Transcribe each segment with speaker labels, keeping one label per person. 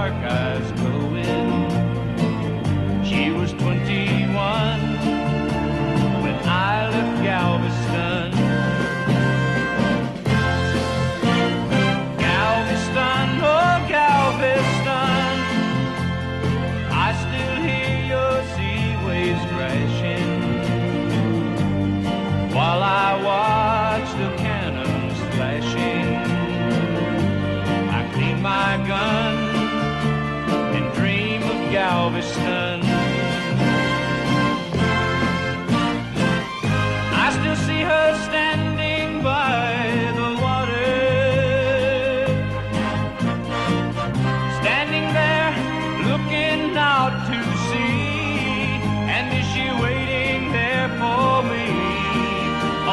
Speaker 1: dark eyes glowing. She was 21 when I left Galveston. Galveston, oh Galveston, I still hear your sea waves crashing while I watch the cannons flashing. I clean my gun and dream of Galveston. I still see her standing by the water, standing there looking out to sea. And is she waiting there for me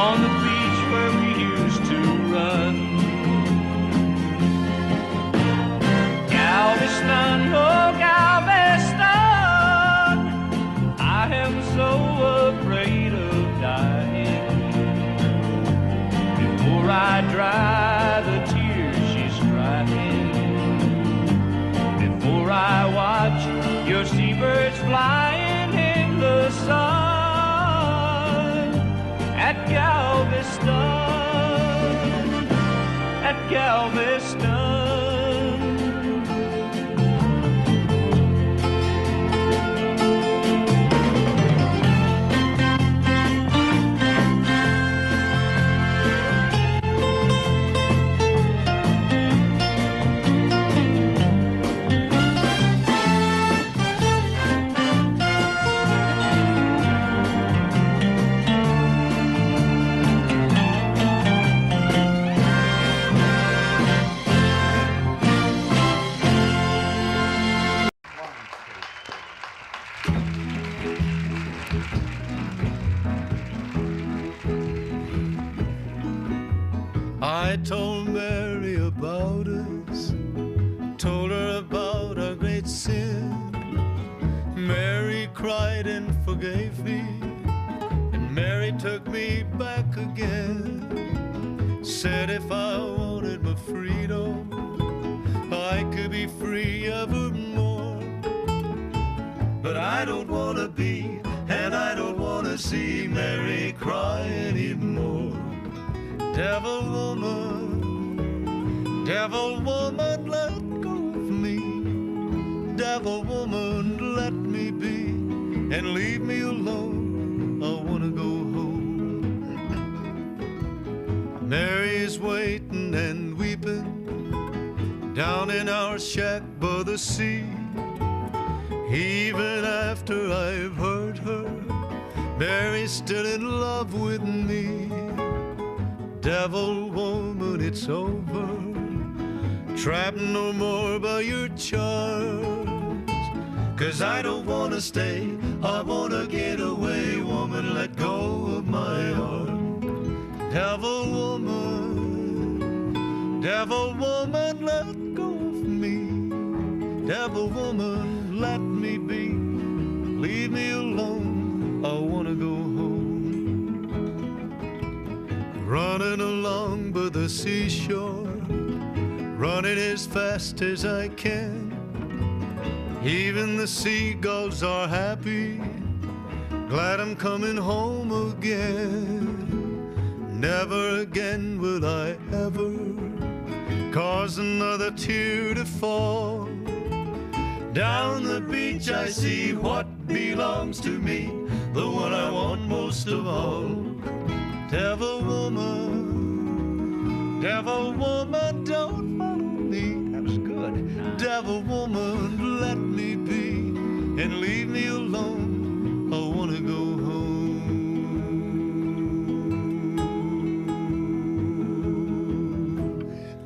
Speaker 1: on the beach where we used to run? Galveston, oh Galveston, I am so afraid of dying. Before I dry the tears she's crying, before I watch your seabirds flying in the sun at Galveston, at Galveston.
Speaker 2: I told Mary about us, told her about our great sin. Mary cried and forgave me, and Mary took me back again. Said if I wanted my freedom, I could be free evermore. But I don't want to be, and I don't want to see Mary cry anymore. Devil woman, let go of me. Devil woman, let me be, and leave me alone. I wanna go home. Mary's waiting and weeping down in our shack by the sea. Even after I've hurt her, Mary's still in love with me. Devil woman, it's over, trapped no more by your charms. 'Cause I don't wanna stay, I wanna get away. Woman, let go of my arm. Devil woman, let go of me. Devil woman, let me be, leave me alone, I wanna go home. Running along by the seashore, running as fast as I can. Even the seagulls are happy, glad I'm coming home again. Never again will I ever cause another tear to fall. Down the beach I see what belongs to me, the one I want most of all. Devil woman, don't follow me.
Speaker 1: That was good.
Speaker 2: Devil woman, let me be, and leave me alone. I wanna go home.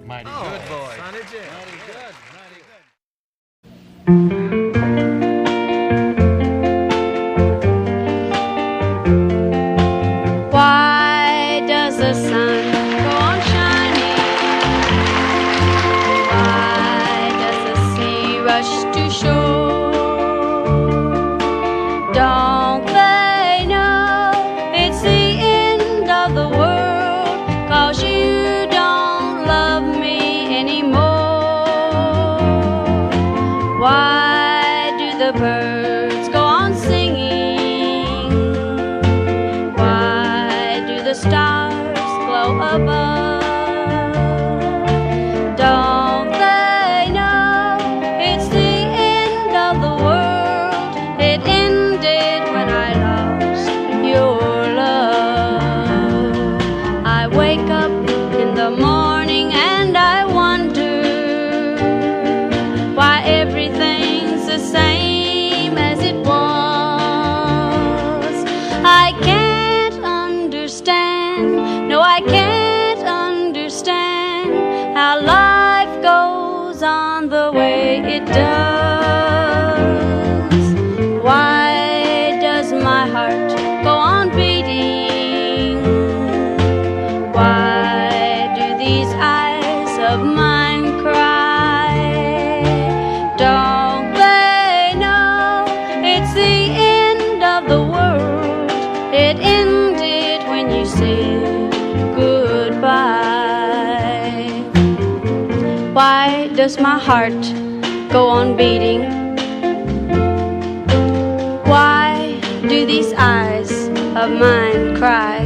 Speaker 1: Mighty good, boy.
Speaker 3: Sonny Jim.
Speaker 1: Mighty good. Mighty good.
Speaker 4: Why does the sun go on shining? Why does the sea rush to shore? Don't they know it's the end of the world? 'Cause you don't love me anymore. so above. Don't they know it's the end of the world? It ended when I lost your love. I wake up in the morning and I wonder why everything's the same as it was. I can't understand, no, I can't understand how life goes on the way it does. Why does my heart go on beating? Why do these eyes of mine cry? Don't they know it's the end of the world? It ended when you said goodbye. Why does my heart go on beating? Why do these eyes of mine cry?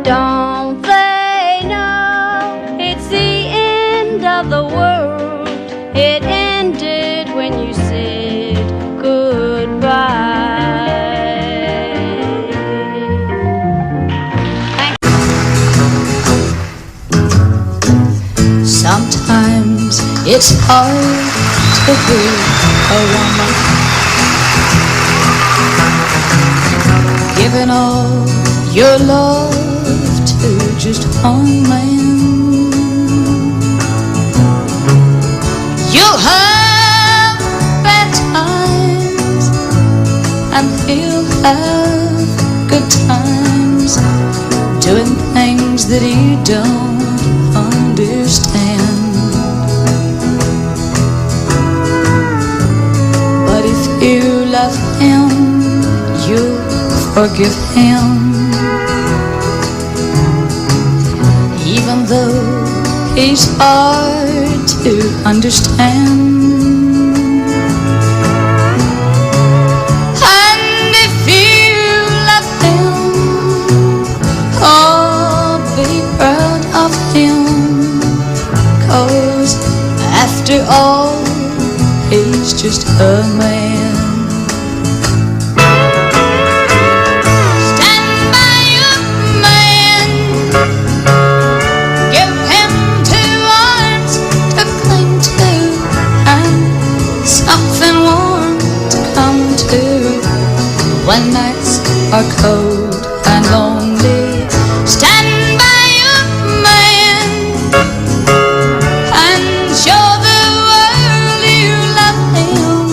Speaker 4: Don't they know it's the end of the world? It ended when you said goodbye.
Speaker 3: Sometimes it's hard to be a woman, giving all your love to just one man. You'll have bad times and he'll have good times, doing things that you don't understand. But if you love him, you'll forgive him, even though he's hard to understand. And if you love him, oh, be proud of him, 'cause after all, he's just a man. Stand by your man, give him 2 arms to cling to, and something warm to come to when nights are cold and lonely. Stand by your man and show the world you love him.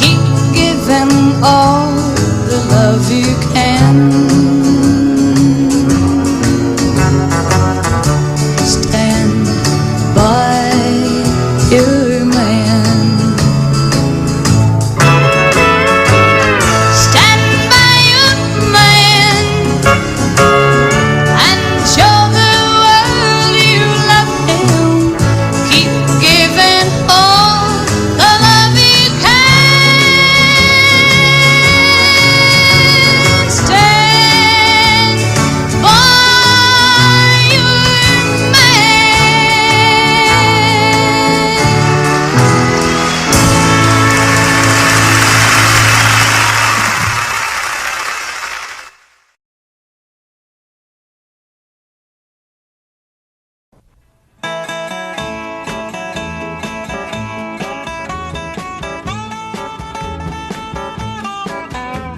Speaker 3: Keep giving all the love you can. Stand by your man. Stand by your man and show the world you love him. Keep giving all the love you can. Stand by your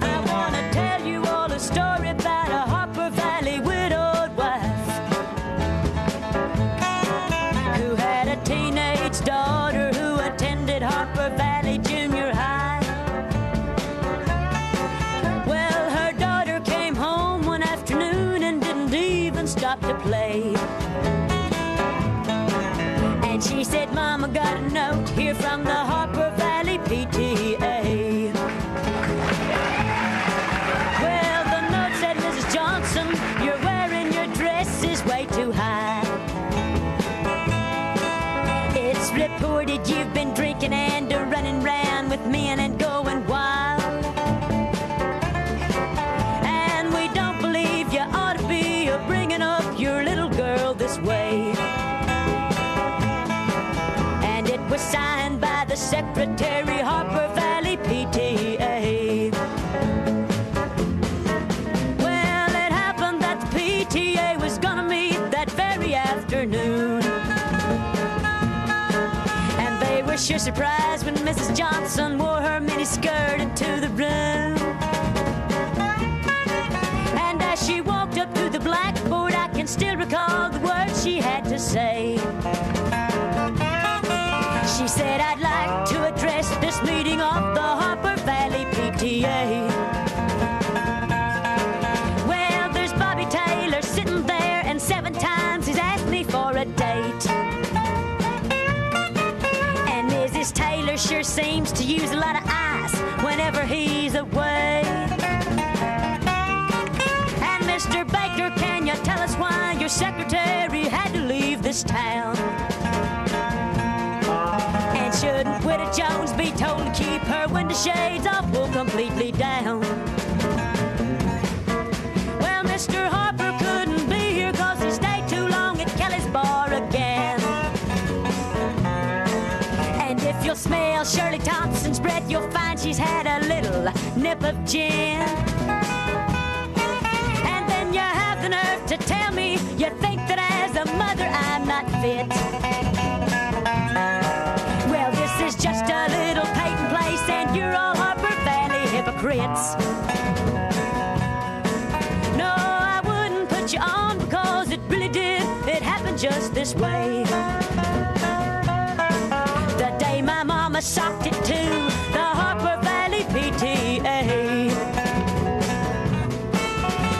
Speaker 5: I want to tell you all a story about a Harper Valley widowed wife who had a teenage daughter who attended Harper Valley Junior High. Well, her daughter came home one afternoon and didn't even stop to play. And she said, "Mama, got a note here from the Harper Valley PTA." Well, the note said, "Mrs. Johnson, you're wearing your dress is way too high. It's reported you've been drinking and running round with men and going wild. And we don't believe you ought to be a Secretary, Harper Valley PTA. Well, it happened that the PTA was gonna meet that very afternoon. And they were sure surprised when Mrs. Johnson wore her miniskirt into the room. And as she walked up to the blackboard, I can still recall the words she had to say. She said, I'd like to address this meeting of the Harper Valley PTA. Well, there's Bobby Taylor sitting there, and 7 times he's asked me for a date. And Mrs. Taylor sure seems to use a lot of ice whenever he's away. And Mr. Baker, can you tell us why your secretary had to leave this town? And shouldn't Widow Jones be told to keep her window shades off or completely down? Well, Mr. Harper couldn't be here 'cause he stayed too long at Kelly's bar again. And if you'll smell Shirley Thompson's breath, you'll find she's had a little nip of gin. And then you have the nerve to tell me you think that as a mother I'm not fit. Well, this is just a little Peyton place, and you're all Harper Valley hypocrites. No, I wouldn't put you on because it really did. It happened just this way. The day my mama socked it to the Harper Valley PTA.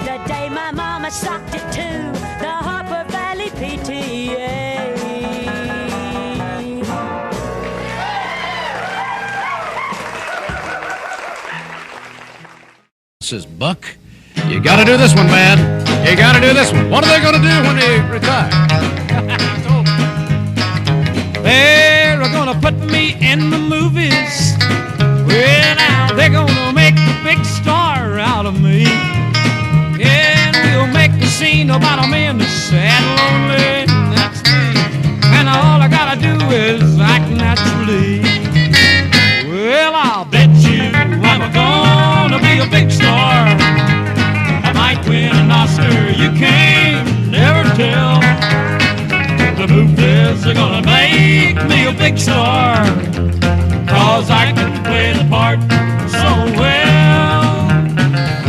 Speaker 5: The day my mama socked it to the Harper Valley PTA.
Speaker 6: Says Buck, you gotta do this one, man. You gotta do this one. What are they gonna do when they retire?
Speaker 1: They're gonna put me in the movies. Well, now they're gonna make a big star out of me. And we'll make a scene about a man that's sad and lonely. That's me. And all I gotta do is act naturally. Well, I'll bet you I'm gonna be a big star. I might win an Oscar, you can't never tell. The movies are gonna make me a big star, 'cause I can play the part so well.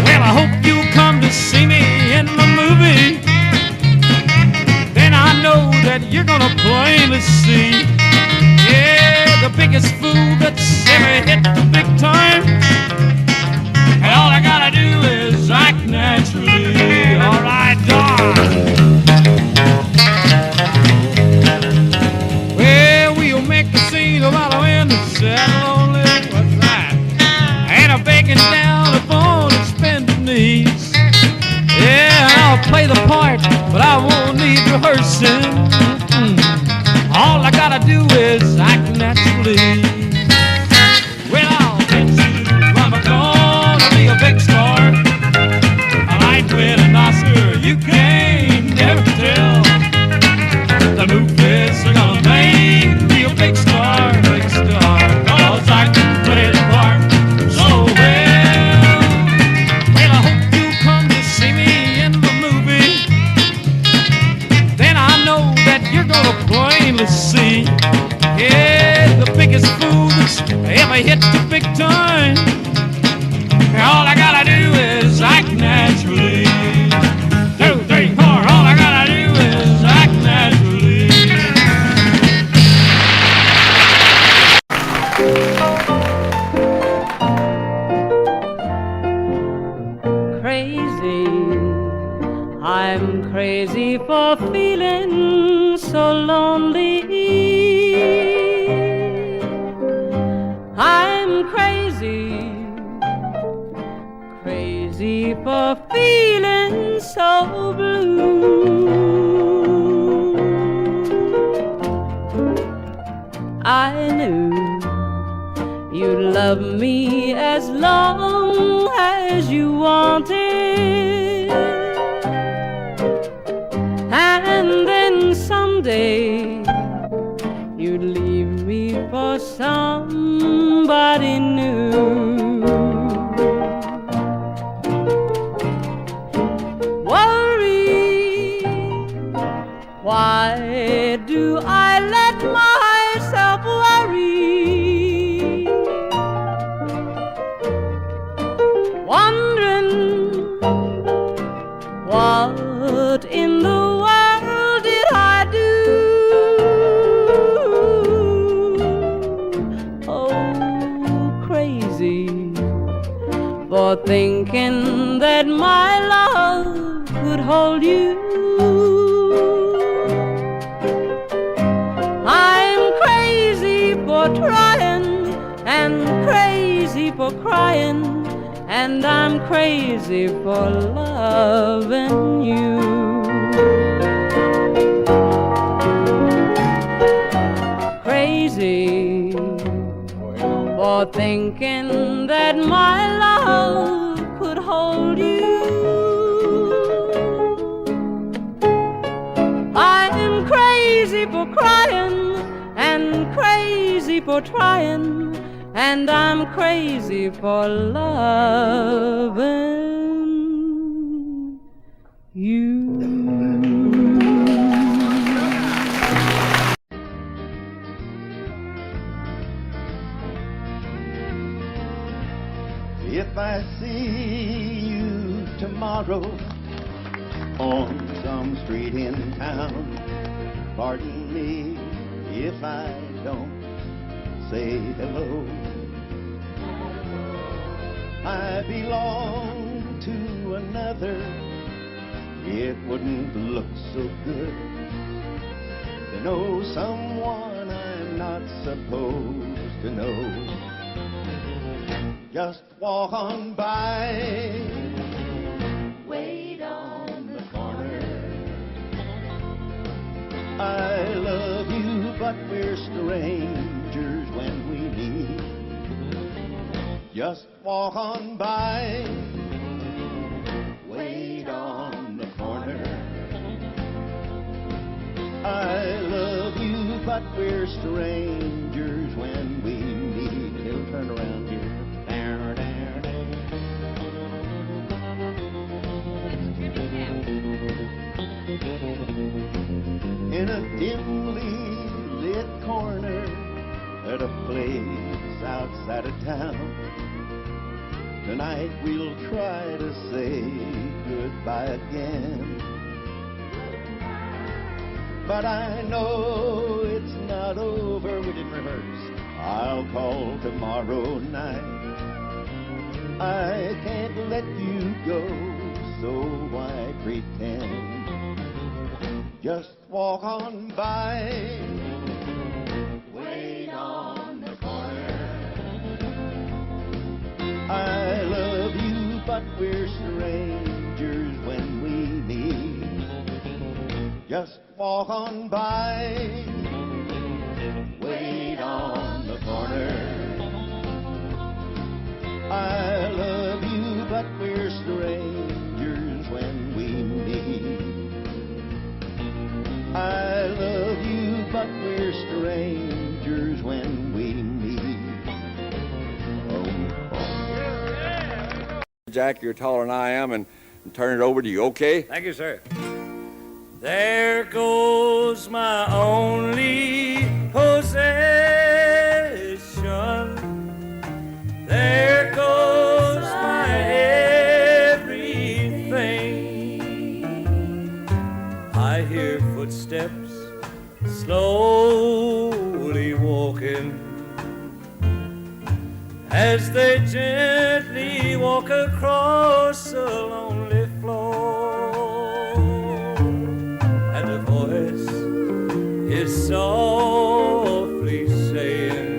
Speaker 1: Well, I hope you'll come to see me in the movie. Then I know that you're gonna plainly see, yeah, the biggest fool that's ever hit the big time. And all I gotta do is act naturally. All right, dog. Well, we'll make a scene about a man that's sad and lonely. What's that? And I'm begging down upon his bended knees. Yeah, and I'll play the part, but I won't need rehearsing. All I gotta do is act naturally. Well, I'll bet you I'm gonna be a big star. I might win an Oscar, you can't never tell. The movies are gonna make me a big star, 'cause I can play the part so well. Well, I hope you come to see me in the movie. Then I know that you're gonna plainly see, yeah, the biggest fool that's ever hit the big time. All I gotta do is act naturally. 2, 3, 4, all I gotta do is act naturally.
Speaker 4: Crazy, I'm crazy for feeling so lonely. I'm crazy, crazy for feeling so blue. I knew you'd love me as long as you wanted, and then someday you'd leave me for some nobody knew. Worry, why do I let myself worry? Wondering what in the world did I do? Oh, crazy for thinking that my love could hold you. I'm crazy for trying and crazy for crying, and I'm crazy for loving you. Crazy for thinking that my love could hold you. I'm crazy for crying and crazy for trying, and I'm crazy for loving you.
Speaker 7: If I see you tomorrow on some street in town, pardon me if I don't say hello. I belong to another, it wouldn't look so good to know someone I'm not supposed to know. Just walk on by, wait on the corner. I love you, but we're strangers when we meet. Just walk on by, wait on the corner. I love you, but we're strangers when we meet. It'll turn around here. In a dimly lit corner at a place outside of town, tonight we'll try to say goodbye again. But I know it's not over, we didn't rehearse. I'll call tomorrow night. I can't let you go, so why pretend? Just walk on by, wait on the corner. I love you, but we're strangers when we meet. Just walk on by, wait on the corner. I love you, but we're strangers when we meet. I love you, but we're strangers when we meet. Oh, oh.
Speaker 8: Jack, you're taller than I am, and turn it over to you, okay?
Speaker 1: Thank you, sir. There goes my only possession. There goes my everything. I hear footsteps slowly walking as they gently walk across a lonely floor, and a voice is softly saying,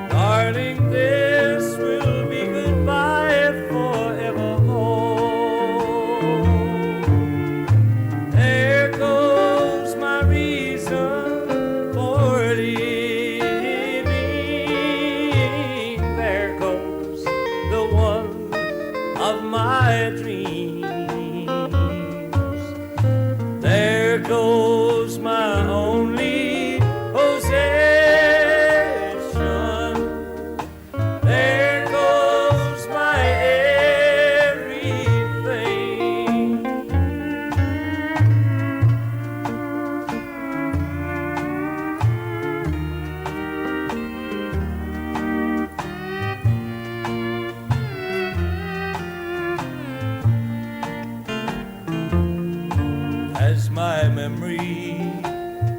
Speaker 1: darling, this will be goodbye forevermore. There goes my reason for living. There goes the one of my dreams. There goes my only possession.
Speaker 2: as my memory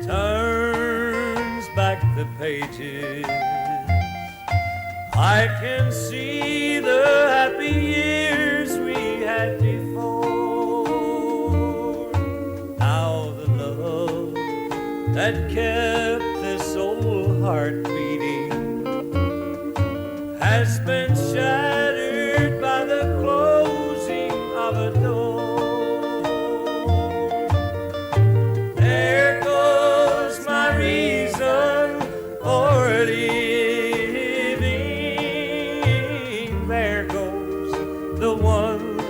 Speaker 2: turns back the pages. I can see the happy years we had before. How the love that kept this old heart beating has been shattered by the closing of a door. There goes my reason for living. There goes the one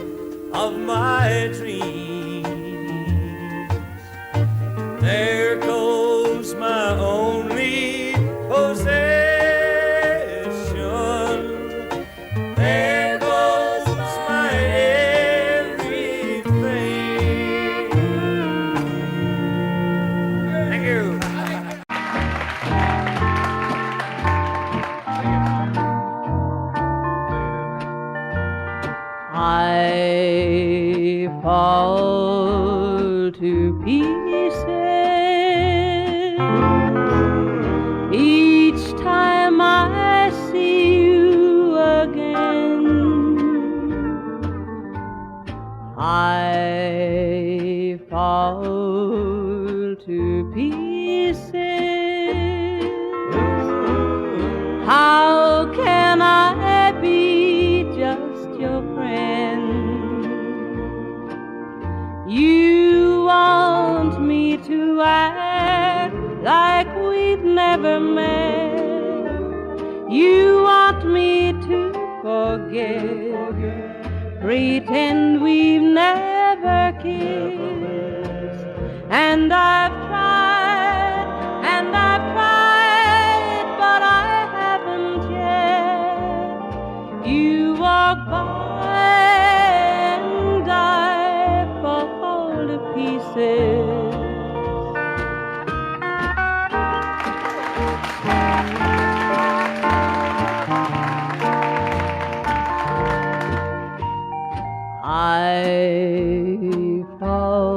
Speaker 2: of my dreams. There goes my only possession. There goes my everything. Thank you.
Speaker 4: I fall to pieces each time I see you again. I fall to pieces. How can I be just your friend? You want me to act like we've never met. You want me to forget, pretend we've never kissed. And I've tried, but I haven't yet. You walk by and I fall to pieces. I fall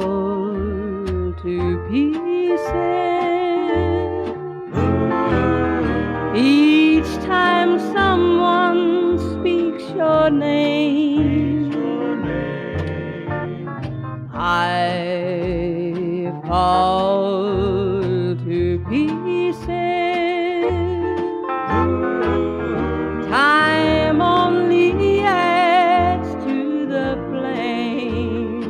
Speaker 4: to pieces each time someone speaks your name. I fall to pieces. Time only adds to the flame.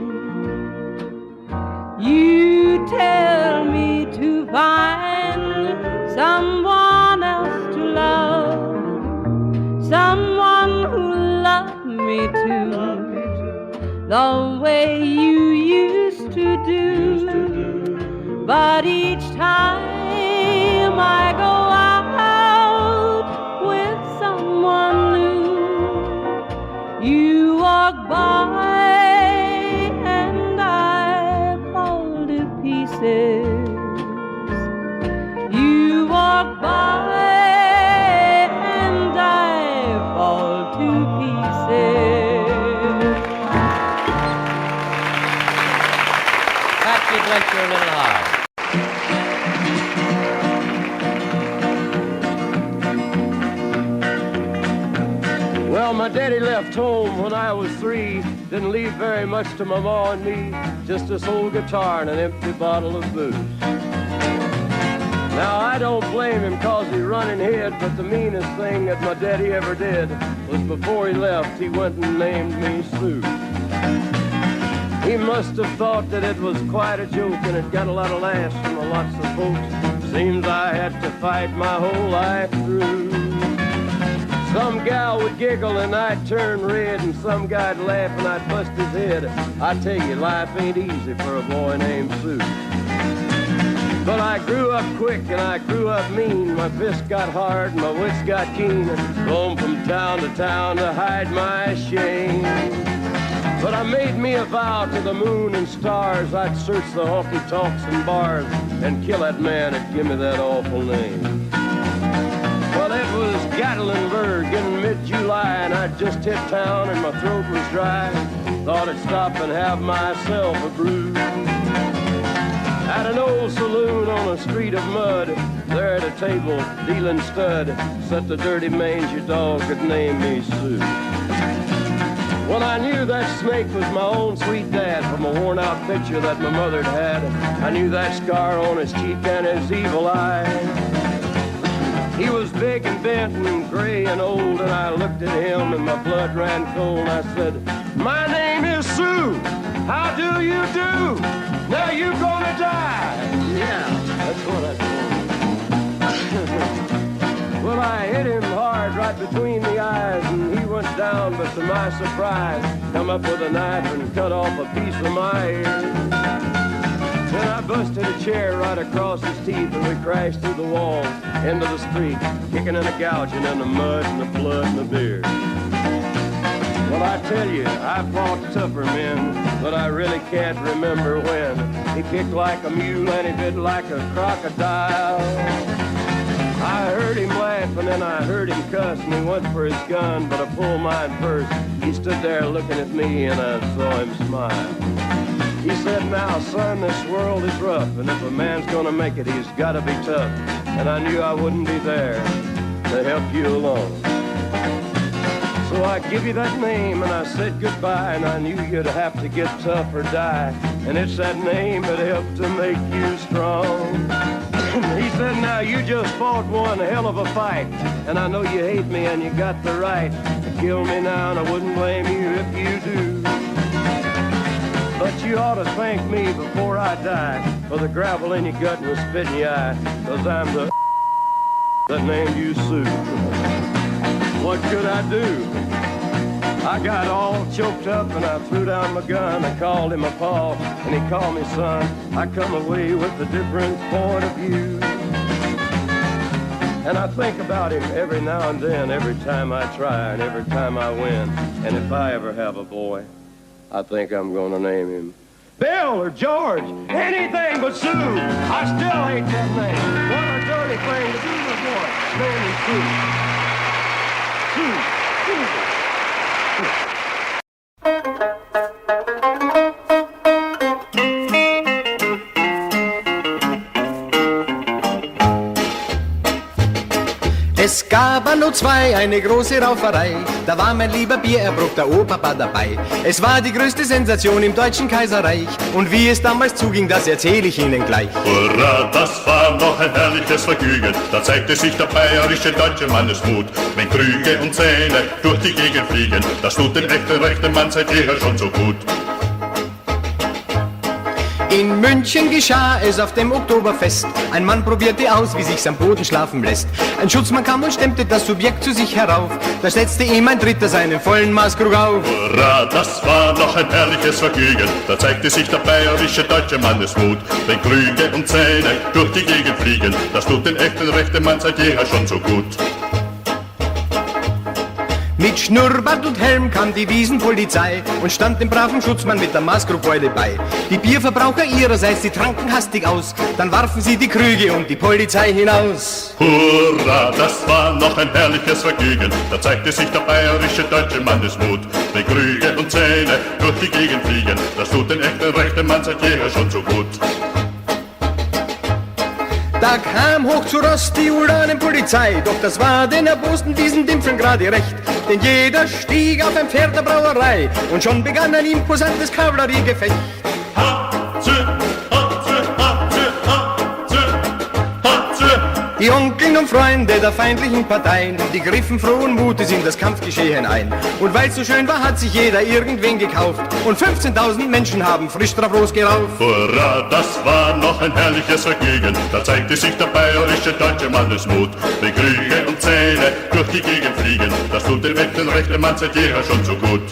Speaker 4: You tell me to find someone else to love, someone who loved me too, the way you used to do. But each time I go out with someone new, you walk by and I fall to pieces. You walk by and I fall to pieces.
Speaker 9: Patsy Bless Your Little Heart.
Speaker 10: Well, my daddy left home when I was 3. Didn't leave very much to my ma and me. Just this old guitar and an empty bottle of booze. Now, I don't blame him 'cause he run ahead, but the meanest thing that my daddy ever did was before he left, he went and named me Sue. He must have thought that it was quite a joke and it got a lot of laughs from lots of folks. Seems I had to fight my whole life through. Some gal would giggle and I'd turn red, and some guy'd laugh and I'd bust his head. I tell you, life ain't easy for a boy named Sue. But I grew up quick and I grew up mean. My fists got hard and my wits got keen. Roamed from town to hide my shame. But I made me a vow to the moon and stars, I'd search the honky-tonks and bars and kill that man that give me that awful name. Well, it was Gatlinburg in mid-July, and I'd just hit town and my throat was dry. Thought I'd stop and have myself a brew. a street of mud. There at a table, dealing stud, sat the dirty mangy dog that named me Sue. Well, I knew that snake was my own sweet dad from a worn-out picture that my mother'd had. I knew that scar on his cheek and his evil eye. He was big and bent and gray and old, and I looked at him and my blood ran cold. I said, my name is Sue. How do you do? Now you gonna die. Yeah, that's what I told him. Well, I hit him hard right between the eyes, and he went down, but to my surprise, come up with a knife and cut off a piece of my ear. Then I busted a chair right across his teeth, and we crashed through the walls into the street, kicking and a gouging in the mud and the blood and the beer. Well, I tell you, I fought tougher men, but I really can't remember when. He kicked like a mule and he bit like a crocodile. I heard him laugh and then I heard him cuss, and he went for his gun, but I pulled mine first. He stood there looking at me and I saw him smile. He said, now, son, this world is rough, and if a man's gonna make it, he's gotta be tough. And I knew I wouldn't be there to help you along. So I give you that name, and I said goodbye, and I knew you'd have to get tough or die. And it's that name that helped to make you strong. He said, now, you just fought one hell of a fight, and I know you hate me, and you got the right to kill me now, and I wouldn't blame you if you do. But you ought to thank me before I die for the gravel in your gut and the spit in your eye, 'cause I'm the that named you Sue. What could I do? I got all choked up and I threw down my gun. I called him a paw and he called me son. I come away with a different point of view. And I think about him every now and then, every time I try and every time I win. And if I ever have a boy, I think I'm gonna name him Bill or George, anything but Sue. I still hate that name. What a dirty thing to do to a boy. Name him Sue. Sue. Sue.
Speaker 11: Es gab anno zwei eine große Rauferei, da war mein lieber Biererbruch, der Ohrpapa dabei. Es war die größte Sensation im deutschen Kaiserreich, und wie es damals zuging, das erzähle ich Ihnen gleich.
Speaker 12: Hurra, das war noch ein herrliches Vergnügen, da zeigte sich der bayerische deutsche Mannesmut. Wenn Krüge und Zähne durch die Gegend fliegen, das tut den echten rechten Mann seit jeher schon so gut.
Speaker 11: In München geschah es auf dem Oktoberfest. Ein Mann probierte aus, wie sich's am Boden schlafen lässt. Ein Schutzmann kam und stemmte das Subjekt zu sich herauf. Da setzte ihm ein Dritter seinen vollen Maßkrug auf.
Speaker 12: Hurra, das war noch ein herrliches Vergnügen, da zeigte sich der bayerische deutsche Mannesmut. Wenn Krüge und Zähne durch die Gegend fliegen, das tut den echten rechten Mann seit jeher schon so gut.
Speaker 11: Mit Schnurrbart und Helm kam die Wiesenpolizei und stand dem braven Schutzmann mit der Maßkrugbeule bei. Die Bierverbraucher ihrerseits, die tranken hastig aus, dann warfen sie die Krüge und die Polizei hinaus.
Speaker 12: Hurra, das war noch ein herrliches Vergnügen, da zeigte sich der bayerische deutsche Mannesmut. Wenn Krüge und Zähne durch die Gegend fliegen, das tut den echten rechten Mann seit jeher schon so gut.
Speaker 11: Da kam hoch zu Ross die Ulanenpolizei, doch das war den erbosten Wiesendimpfeln gerade recht. Denn jeder stieg auf ein Pferd der Brauerei und schon begann ein imposantes Kavalleriegefecht. Die Onkeln und Freunde der feindlichen Parteien, die griffen frohen Mutes in das Kampfgeschehen ein. Und weil's so schön war, hat sich jeder irgendwen gekauft und 15.000 Menschen haben frisch drauf losgerauft.
Speaker 12: Hurra, das war noch ein herrliches Vergnügen, da zeigte sich der bayerische deutsche Mannesmut. Wenn Krüge und Zähne durch die Gegend fliegen, das tut den rechten Mann seit jeher schon so gut.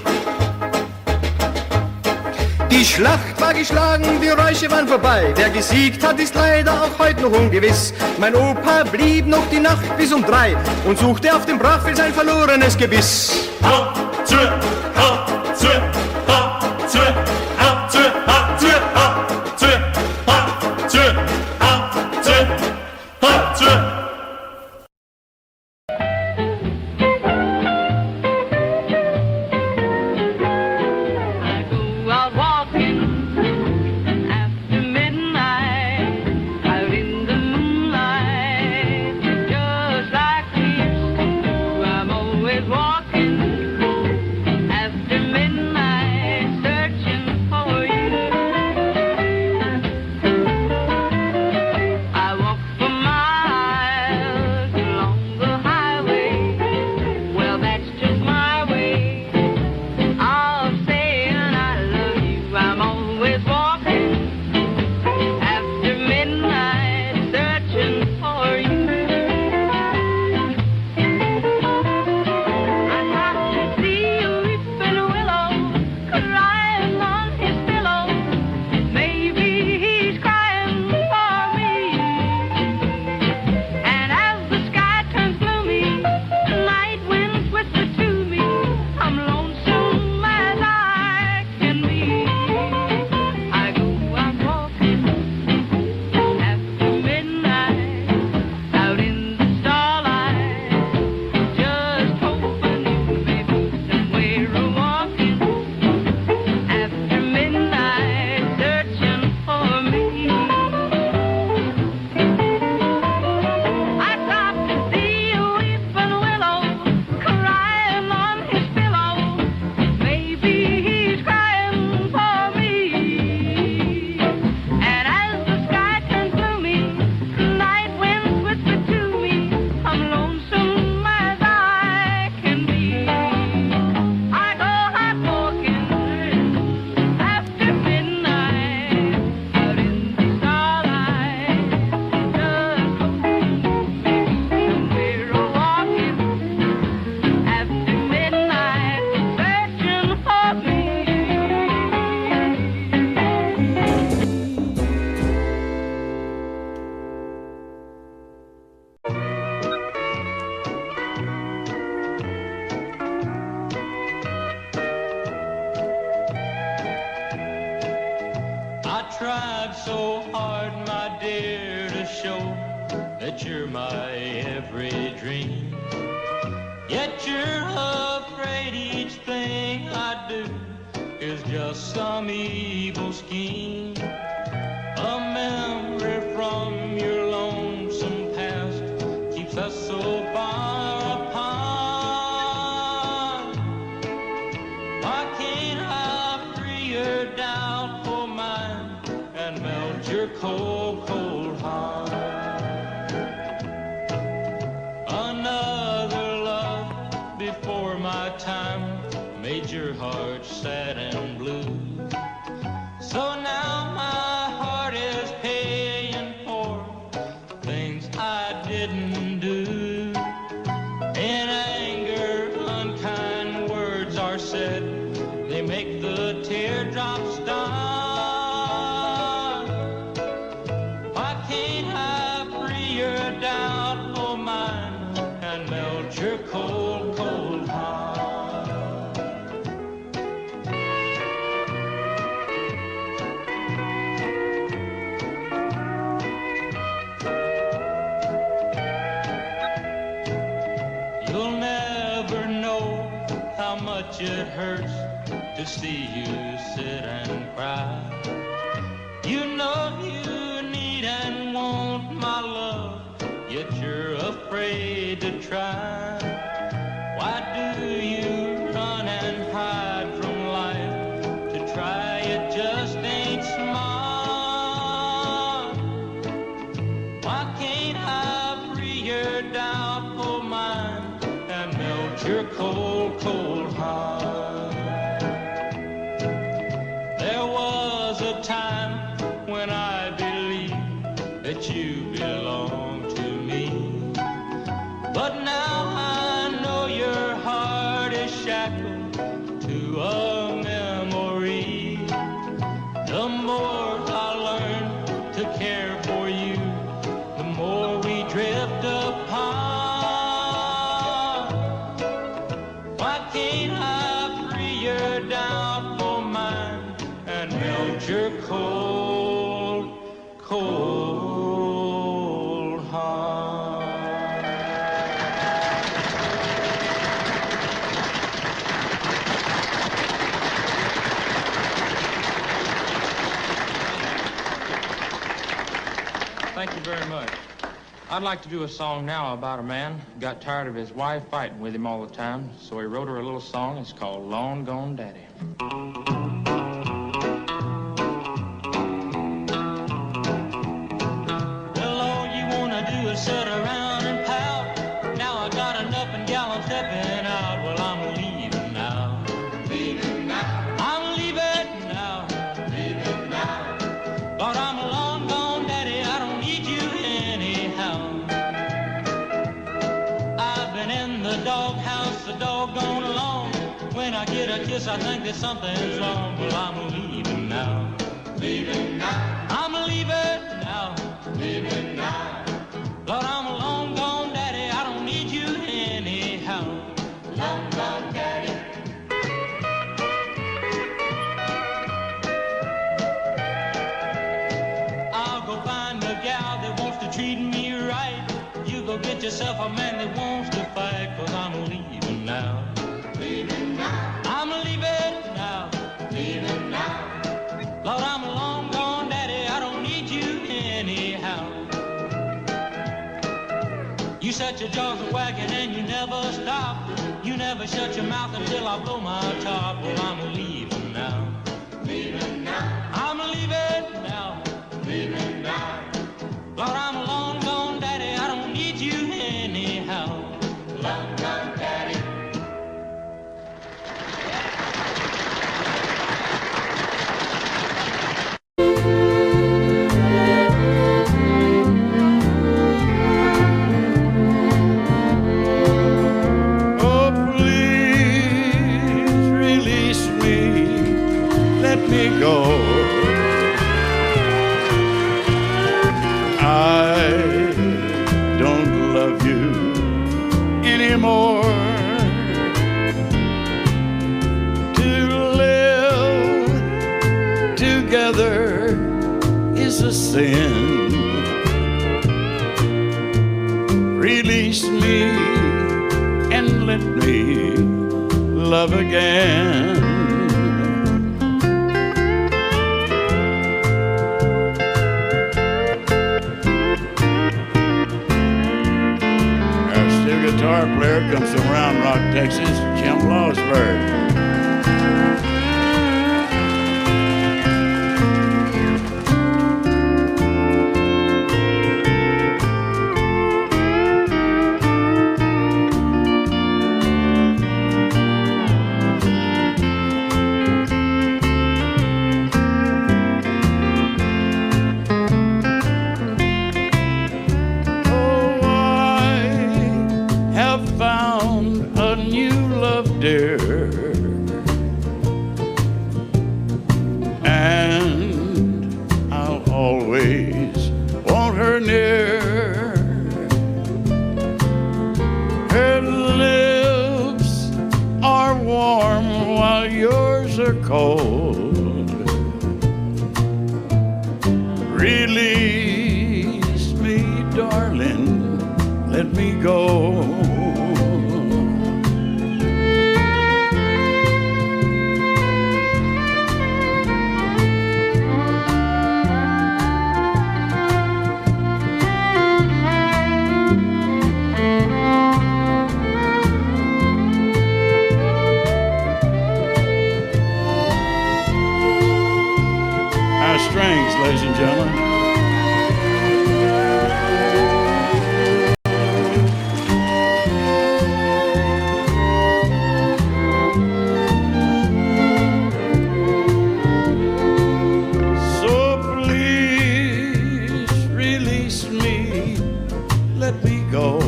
Speaker 11: Die Schlacht war geschlagen, die Räusche waren vorbei. Wer gesiegt hat, ist leider auch heute noch ungewiss. Mein Opa blieb noch die Nacht bis um 3 und suchte auf dem Brachfeld sein verlorenes Gebiss.
Speaker 4: In the
Speaker 13: tried so hard, my dear, to show that you're my every dream. Yet you're afraid each thing I do is just some evil scheme. A memory from your lonesome past keeps us so far apart. Why can't I free your doubt for mine and melt your cold, cold heart? Another love before my time made your heart sad and blue. So now my heart is paying for things I didn't do. In anger, unkind words are said, they make the teardrops start. Why can't I free your doubt for mine and melt your cold, cold heart? You'll never know how much it hurts to see you sit and cry. You know you need and want my love, yet you're afraid to try. Why do you run and hide from life? To try it just ain't smart. Why can't I free your doubt for mine and melt your cold, cold heart? There was a time when I believed that you belonged to me, but now I know your heart is shackled to a memory. The more I learn to care for you, the more we drift apart. Why can't I free your doubt for mine and melt your cold, cold heart?
Speaker 1: Thank you very much. I'd like to do a song now about a man who got tired of his wife fighting with him all the time, so he wrote her a little song. It's called Long Gone Daddy.
Speaker 13: Well, all you wanna do is sit around and pout. Now I got enough and gal, I'm stepping out. Well, I'm leaving now. Leaving now. I'm leaving now. Leaving now. But I'm a long gone daddy, I don't need you anyhow. I've been in the doghouse so doggone long. When I get a kiss, I think that something's wrong. Well, I'm leaving now. Leaving now. I'm leaving now. Leaving now. Lord, I'm a long gone daddy, I don't need you anyhow. Long gone daddy. I'll go find a gal that wants to treat me right. You go get yourself a man that wants to fight, 'cause I'm leaving now. Leaving now. I'm leaving now. Leaving now. Lord, I'm a long gone daddy, I don't need you anyhow. You set your jaws a wagging and you never stop. You never shut your mouth until I blow my top. Well, I'm leaving now. Leaving now. I'm leaving now. Leaving now. Lord, I'm a long gone daddy, I don't need you anyhow. Long gone daddy.
Speaker 2: Oh, please release me, let me go. I don't love you anymore. To live together is a sin. Release me and let me love again. Our steel guitar player comes from Round Rock, Texas, Jim Lawsberg. Release me, darling, let me go. Strings, ladies and gentlemen. So please release me, let me go.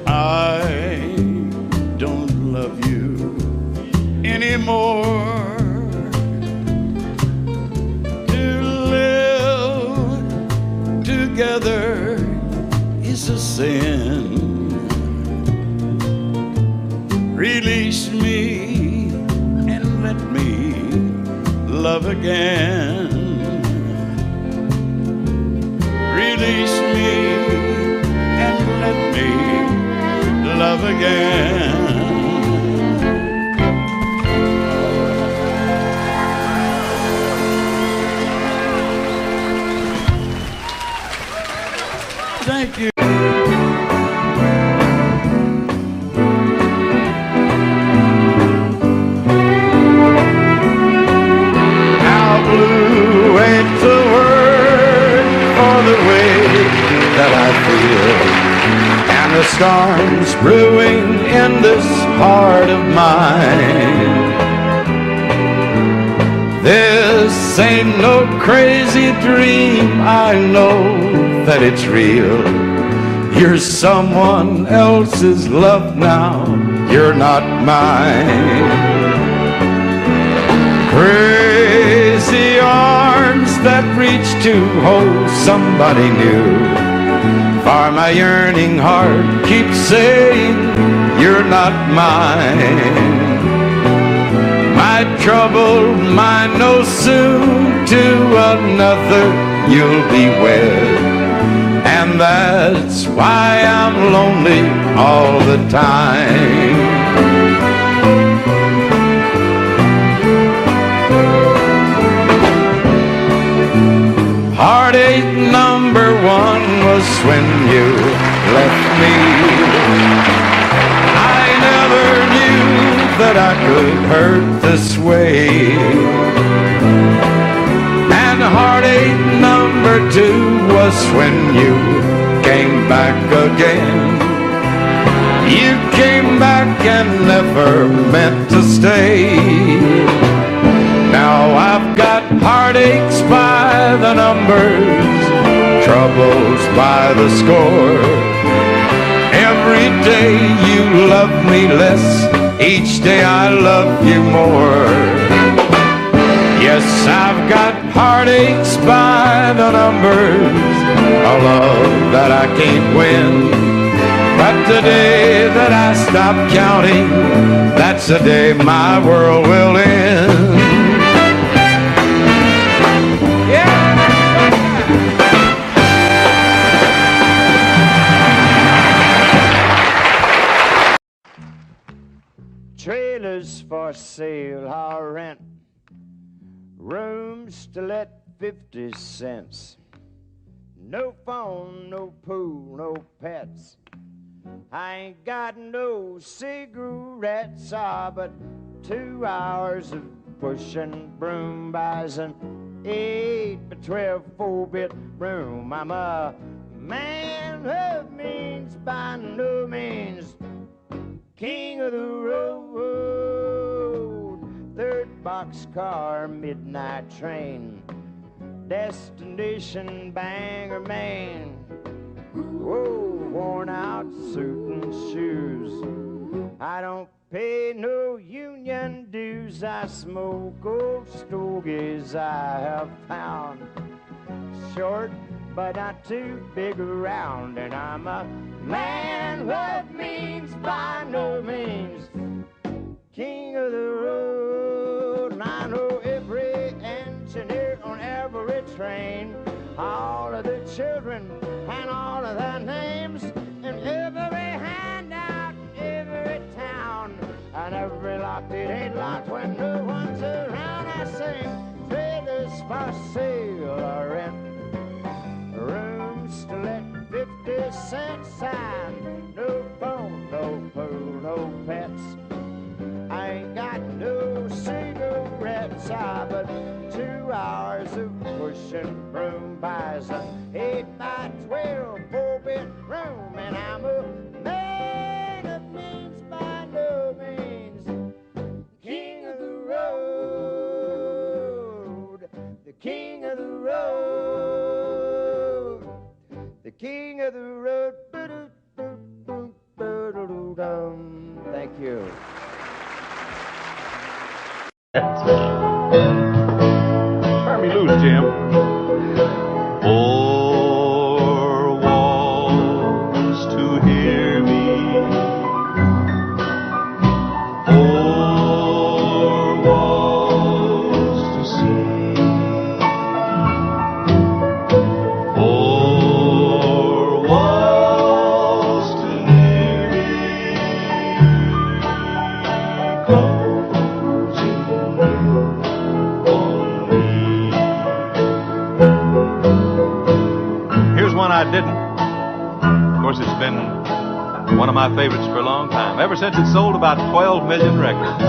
Speaker 2: I don't love you anymore. Together is a sin. Release me and let me love again. Release me and let me love again. Thank you. How blue ain't the word for the way that I feel, and the storms brewing in this heart of mine. This ain't no crazy dream, I know that it's real. You're someone else's love now, you're not mine. Crazy arms that reach to hold somebody new, for my yearning heart keeps saying you're not mine. My troubled mind knows soon to another you'll be wed, and that's why I'm lonely all the time. Heartache number one was when you left me. I never knew that I could hurt this way. And heartache number two was when you came back again. You came back and never meant to stay. Now I've got heartaches by the numbers, troubles by the score. Every day you love me less, each day I love you more. Yes, I've got heartaches by the numbers, a love that I can't win. But the day that I stop counting, that's the day my world will end.
Speaker 14: Rooms to let 50 cents. No phone, no pool, no pets. I ain't got no cigarettes, but 2 hours of pushing broom buys an 8 by 12 4-bit room. I'm a man of means by no means, king of the road. Third boxcar, midnight train, destination Bangor, Maine. Whoa, worn out suit and shoes. I don't pay no union dues. I smoke old stogies I have found. Short, but not too big around. And I'm a man of means by no means, king of the road. And I know every engineer on every train, all of the children and all of their names, and every handout in every town, and every lock that ain't locked when no one's around. I sing trailers for sale or rent, rooms to let 50 cents sign. No phone, no pool, no pets. I ain't got no cigarettes, but 2 hours of pushing broom buys an 8 by 12 4-bit room. And I'm a man of means by no means, king of the road, the king of the road, the king of the road. Thank you.
Speaker 15: Turn me loose, Jim. Four walls to hear me. Four walls to see. Four walls to hear me. Closing one I didn't. Of course, it's been one of my favorites for a long time, ever since it sold about 12 million records.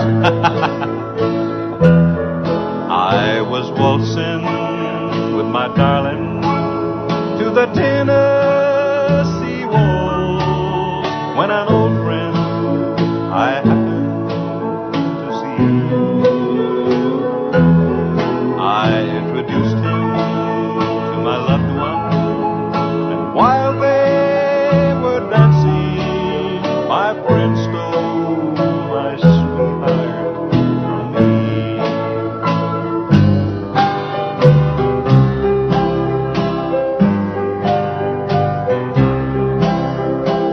Speaker 15: I was waltzing with my darling to the Tennessee waltz when an old friend I happened to see. I introduced him to my loved one. While they were dancing, my friend stole my sweetheart from me.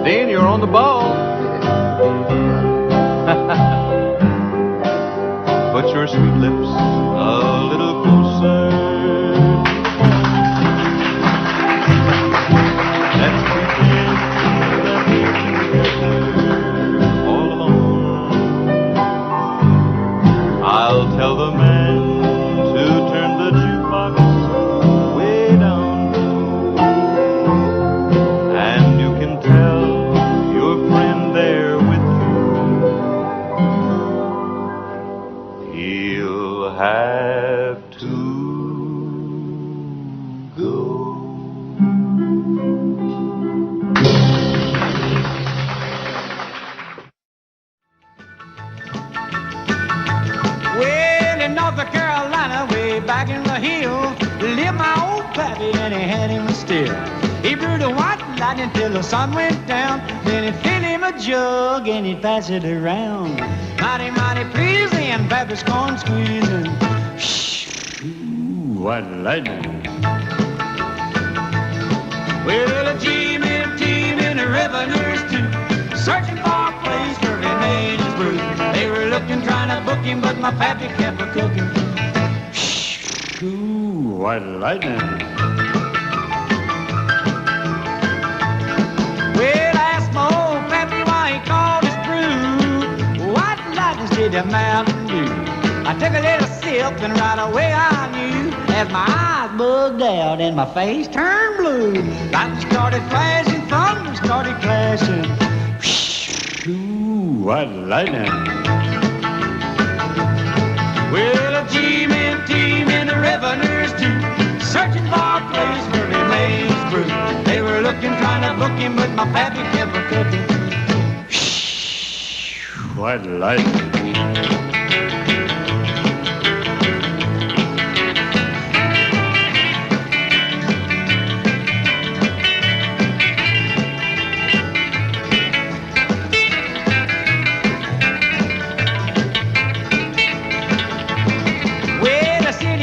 Speaker 15: Dean, you're on the ball. Put your sweet lips a little closer. I'll tell the man to turn the jukebox way down low, and you can tell your friend there with you, he'll have to go.
Speaker 1: Well, in North Carolina, way back in the hills, lived my old pappy, and he had him still. He brewed a white lightning till the sun went down. Then he'd fill him a jug and he'd pass it around. Mighty, mighty pleasing, pappy's corn squeezing. Ooh, white lightning. Well, a Jimmy team and the revenues too, searching for a place where he made his brew. They were looking, trying to book him, but my pappy kept a cooking. Ooh, white lightning. Well, I asked my old pappy why he called his brew White Lightning's did a Mountain Dew.
Speaker 16: I took a little sip and right away I knew, as my eyes bugged out and my face turned blue. Lightning started flashing, thunder started crashing. Ooh, what lightning. Well, a G-man team and the revenues too, searching for a place where he made his brew. They were looking, trying to book him, but my pappy kept a cooking. What lightning.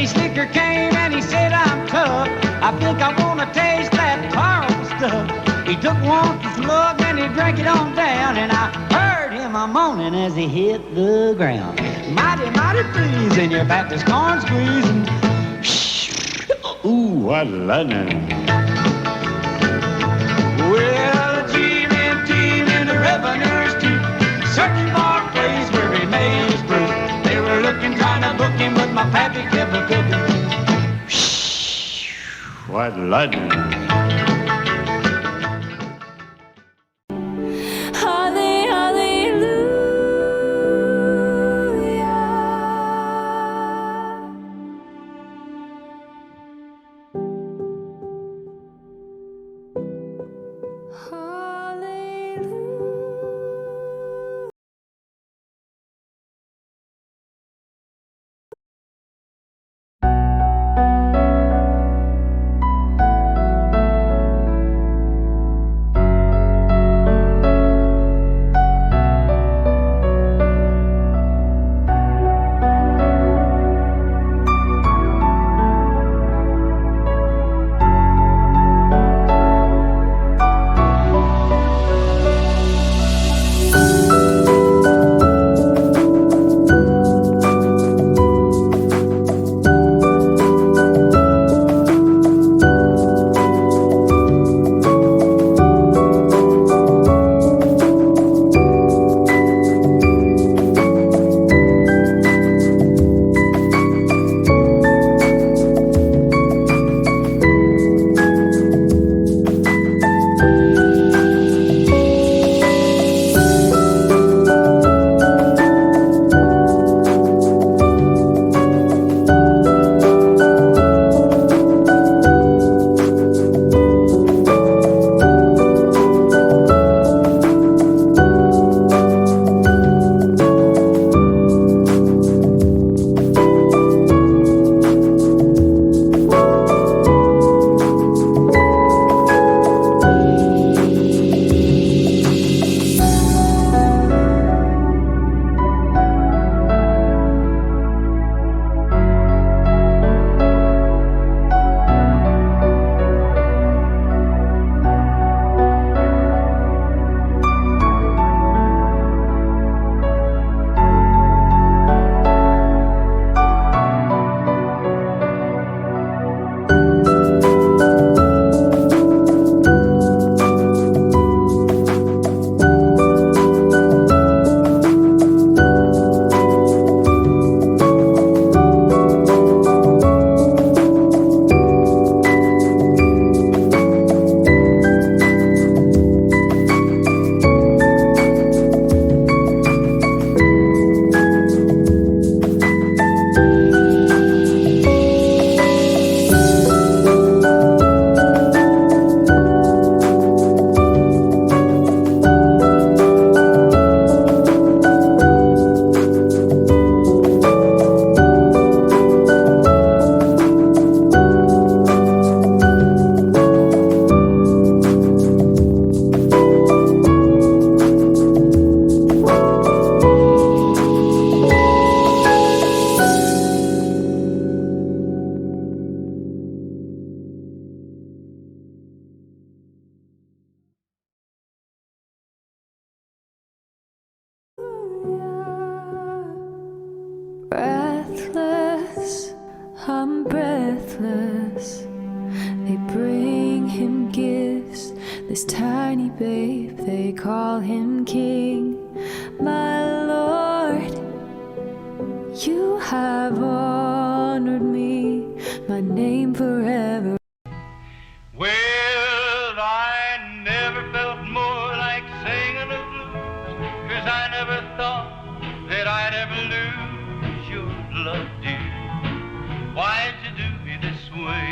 Speaker 16: Slicker came and he said, I'm tough. I think I want to taste that powerful stuff. He took one slug and he drank it on down, and I heard him a moaning as he hit the ground. Mighty, mighty pleasing, your Baptist corn squeezing. Ooh, what lightning. Well, the G-men team and the revenues too, searching for a place where he made his brew. They were looking, trying to book him, but my pappy kept a cooking. What lightning.
Speaker 17: Breathless, I'm breathless. They bring him gifts, this tiny babe, they call him king. My Lord, you have my name forever.
Speaker 13: Well, I never felt more like singing the blues, 'cause I never thought that I'd ever lose your love, dear. Why'd you do me this way?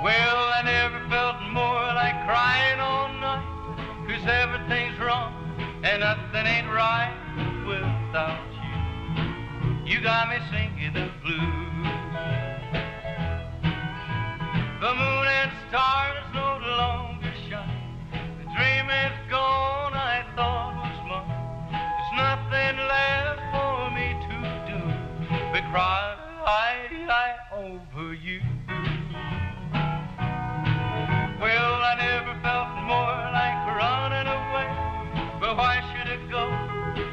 Speaker 13: Well, I never felt more like crying all night, 'cause everything's wrong and nothing ain't right without you. You got me singing the blues. The moon and stars no longer shine. The dream is gone I thought was mine. There's nothing left for me to do but cry over you. Well, I never felt more like running away, but why should it go?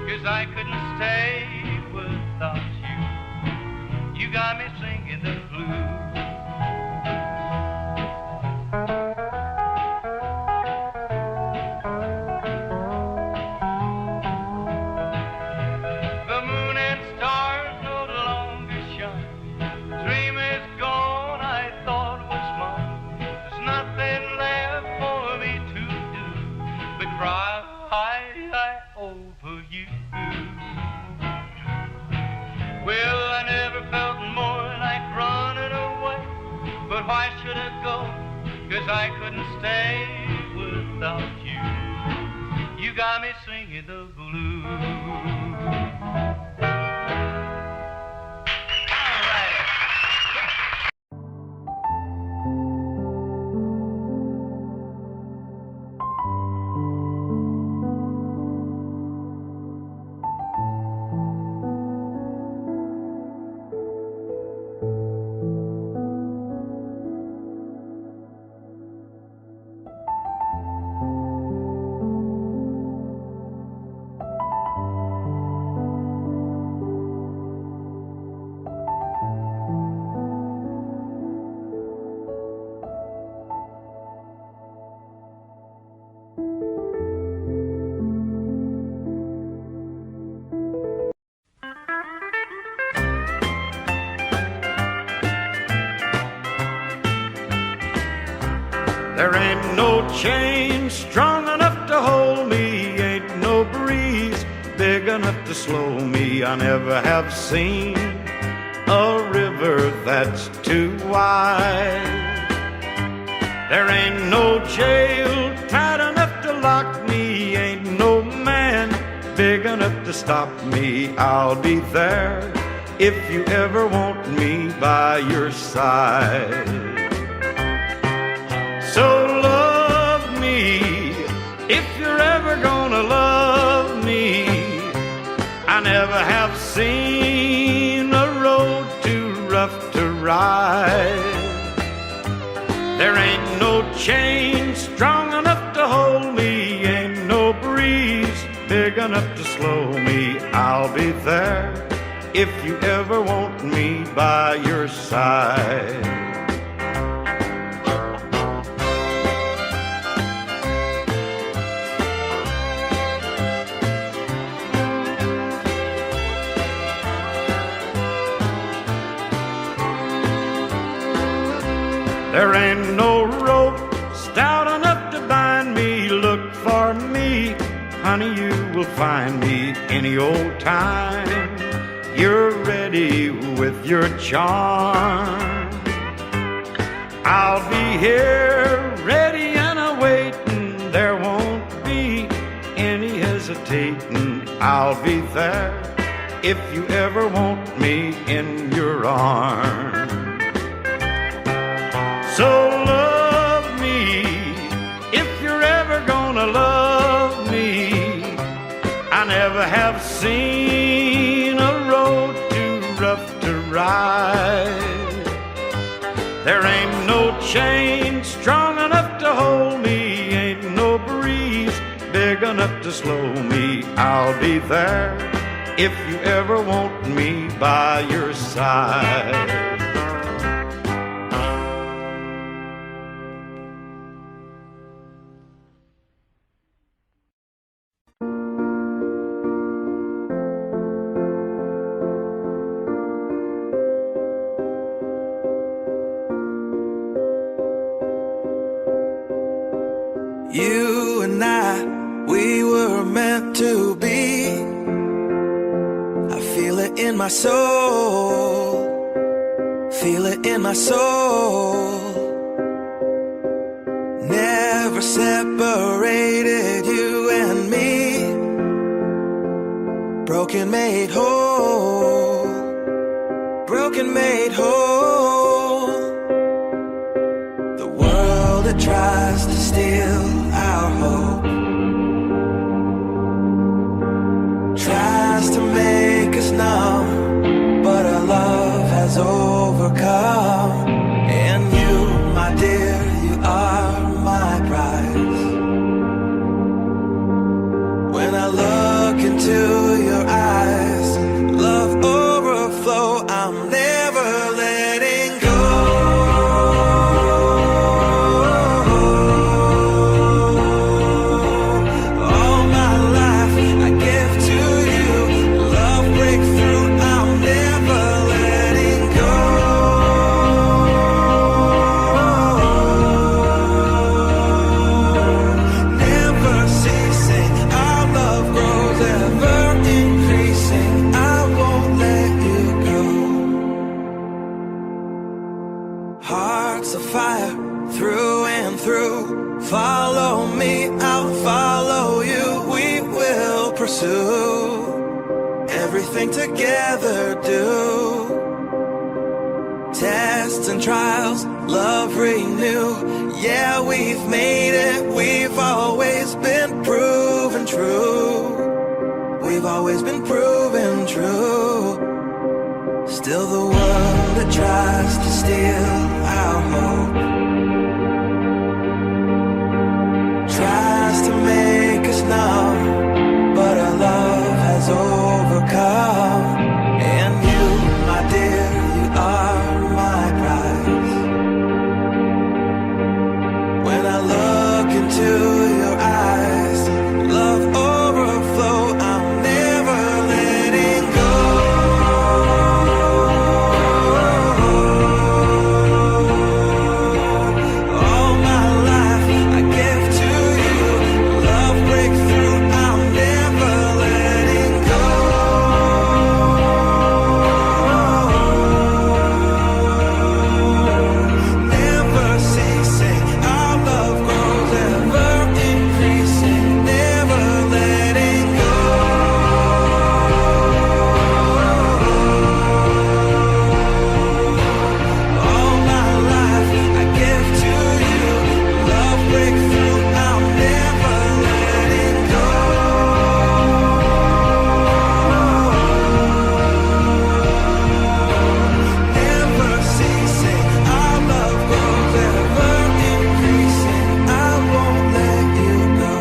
Speaker 13: 'Cause I couldn't stay without you. You got me singing the blues. Well, I never felt more like running away, but why should I go? 'Cause I couldn't stay without you. You got me singing the blues.
Speaker 2: There ain't no chain strong enough to hold me, ain't no breeze big enough to slow me. I never have seen a river that's too wide. There ain't no jail tight enough to lock me, ain't no man big enough to stop me. I'll be there if you ever want me by your side. So love me if you're ever gonna love me. I never have seen a road too rough to ride. There ain't no chain strong enough to hold me, ain't no breeze big enough to slow me. I'll be there if you ever want me by your side. There ain't no rope stout enough to bind me. Look for me, honey, you will find me any old time you're ready with your charm. I'll be here ready and awaiting. There won't be any hesitating. I'll be there if you ever want me in your arms. So love me if you're ever gonna love me. I never have seen a road too rough to ride. There ain't no chain strong enough to hold me, ain't no breeze big enough to slow me. I'll be there if you ever want me by your side.
Speaker 18: You and I, we were meant to be. I feel it in my soul. Feel it in my soul. Never separated, you and me. Broken made whole. Broken made whole. The world that tries to steal our hope tries to make us numb, but our love has overcome. And you, my dear, you are my prize. When I look into your eyes, love overflow, I'm never letting go. All my life I give to you, love breakthrough, I'm never letting go. Never ceasing, our love grows ever increasing, I won't let you go. Hearts of fire through and through. Follow me, I'll follow you. We will pursue everything together, do. Tests and trials, love renew. Yeah, we've made it, we've always been proven true. We've always been proven true. Still the world that tries to steal our hope tries to make us numb, but our love has overcome. And you, my dear, you are my prize. When I look into your eyes, love overflow, I'm never letting go. All my life I give to you, love breakthrough, I'm never letting go. Never ceasing, our love grows ever increasing, never letting go. All my life I give to you, love breakthrough, I'm never letting go. Never ceasing, our love grows ever increasing, I won't let you go.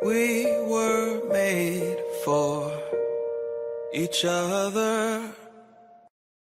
Speaker 18: We were made for each other.